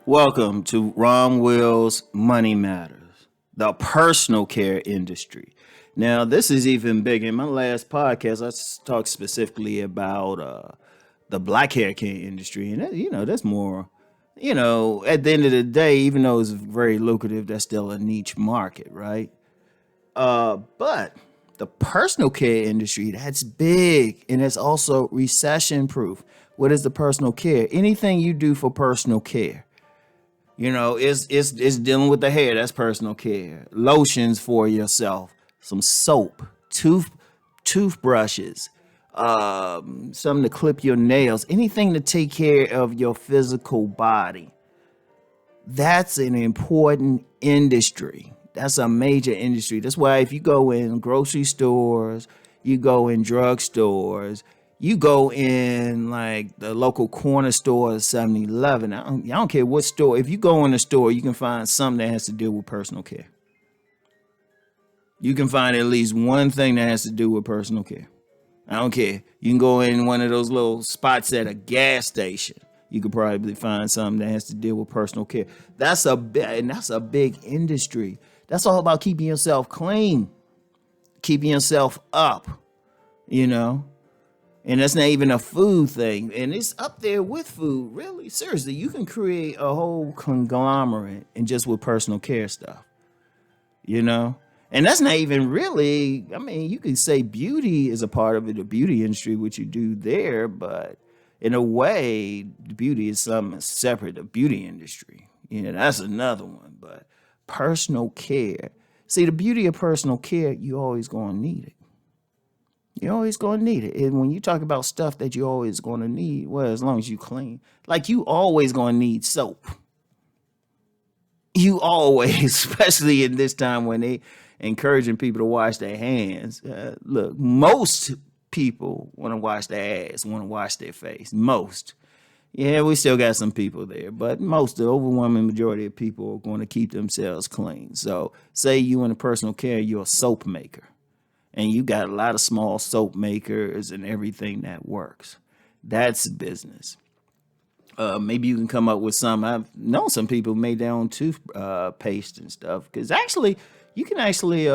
Welcome to Rom Wills Money Matters, the personal care industry. Now, this is even bigger. In my last podcast, talked specifically about the black hair care industry, and that's more. At the end of the day, even though it's very lucrative, that's still a niche market, right? But the personal care industry, that's big, and it's also recession proof. What is the personal care? Anything you do for personal care. It's dealing with the hair. That's personal care. Lotions for yourself, some soap, toothbrushes, something to clip your nails, anything to take care of your physical body. That's an important industry. That's a major industry. That's why if you go in grocery stores, you go in drugstores, you go in like the local corner store, 7-Eleven. I don't care what store. If you go in a store, you can find something that has to deal with personal care. You can find at least one thing that has to do with personal care. I don't care. You can go in one of those little spots at a gas station. You could probably find something that has to deal with personal care. That's a big industry. That's all about keeping yourself clean, keeping yourself up, And that's not even a food thing. And it's up there with food. Really, seriously, you can create a whole conglomerate and just with personal care stuff, And that's not even really, you could say beauty is a part of it, the beauty industry, what you do there. But in a way, the beauty is something separate, the beauty industry. That's another one. But personal care. See, the beauty of personal care, you always going to need it. You're always going to need it. And when you talk about stuff that you're always going to need, well, as long as you clean, like you always going to need soap. You always, especially in this time when they encouraging people to wash their hands. Look, most people want to wash their ass, want to wash their face. Most. Yeah, we still got some people there, but the overwhelming majority of people are going to keep themselves clean. So say you in a personal care, you're a soap maker. And you got a lot of small soap makers and everything that works. That's business. Maybe you can come up with some. I've known some people made their own toothpaste and stuff. Because actually, you can actually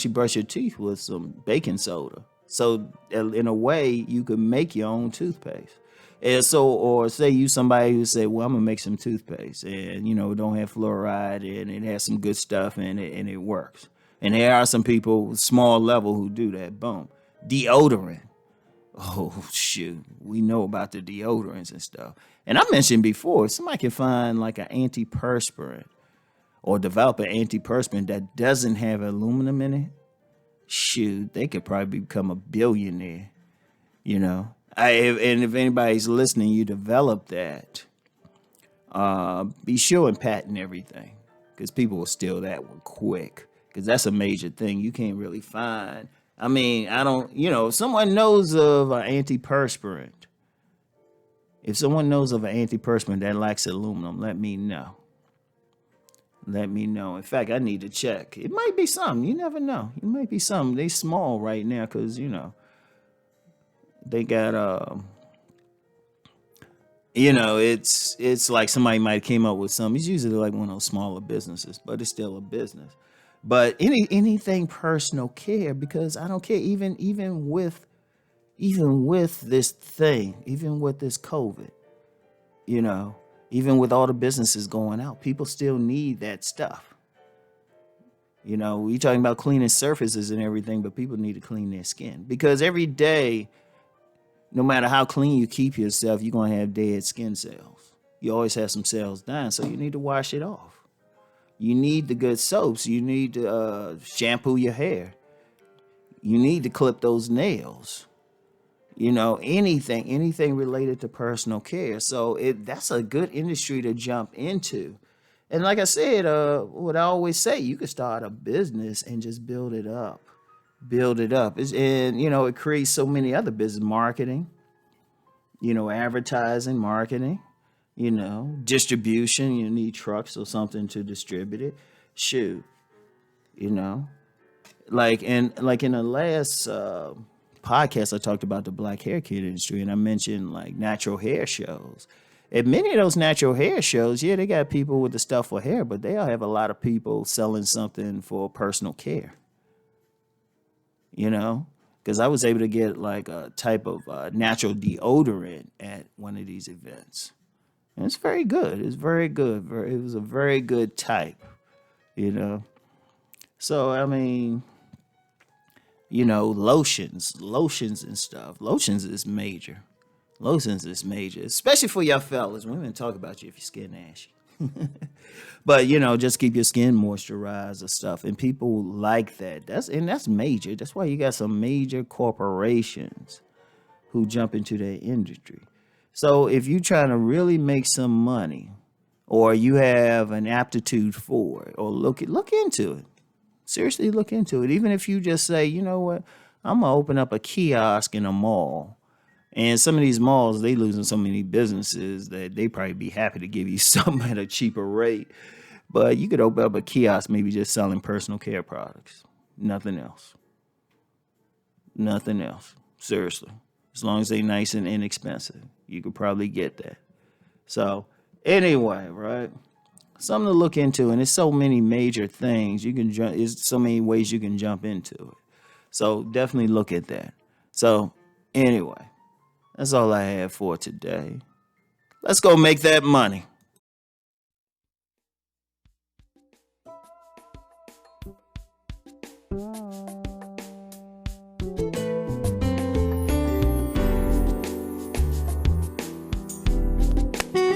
brush your teeth with some baking soda. So in a way, you can make your own toothpaste. And so, or say you somebody who say, well, I'm gonna make some toothpaste, and it don't have fluoride and it has some good stuff in it, and it works. And there are some people, small level, who do that. Boom. Deodorant. Oh, shoot. We know about the deodorants and stuff. And I mentioned before, somebody can find like an antiperspirant or develop an antiperspirant that doesn't have aluminum in it. Shoot, they could probably become a billionaire. And if anybody's listening, you develop that. Be sure and patent everything, because people will steal that one quick. Because that's a major thing you can't really find. If someone knows of an antiperspirant, that lacks aluminum, let me know. In fact, I need to check. It might be something. You never know. It might be something. They small right now because, they got, it's like somebody might have came up with something. It's usually like one of those smaller businesses, but it's still a business. But anything personal care, because I don't care, even with this thing, even with this COVID, even with all the businesses going out, people still need that stuff. We talking about cleaning surfaces and everything, but people need to clean their skin, because every day, no matter how clean you keep yourself, you're going to have dead skin cells. You always have some cells dying, so you need to wash it off. You need the good soaps. You need to shampoo your hair. You need to clip those nails. Anything related to personal care. So that's a good industry to jump into. And like I said, what I always say, you could start a business and just build it up. It creates so many other business, marketing, advertising, marketing. Distribution, you need trucks or something to distribute it. Shoot, like in the last podcast, I talked about the black hair kid industry, and I mentioned like natural hair shows. At many of those natural hair shows, yeah, they got people with the stuff for hair, but they all have a lot of people selling something for personal care. You know, because I was able to get like a type of natural deodorant at one of these events. And it's very good. It's very good. It was a very good type. You know, so I mean, lotions and stuff. Lotions is major. Lotions is major, especially for y'all fellas. We're gonna talk about you if your skin ashy. But just keep your skin moisturized or stuff, and people like that. That's major. That's why you got some major corporations who jump into that industry. So if you're trying to really make some money, or you have an aptitude for it, or look into it. Seriously, look into it. Even if you just say, you know what, I'm gonna open up a kiosk in a mall. And some of these malls, they losing so many businesses that they probably be happy to give you some at a cheaper rate. But you could open up a kiosk, maybe just selling personal care products. Nothing else. Nothing else. Seriously. As long as they nice and inexpensive, you could probably get that. So anyway, right? Something to look into, and there's so many major things you can jump. There's so many ways you can jump into it. So definitely look at that. So anyway, that's all I have for today. Let's go make that money.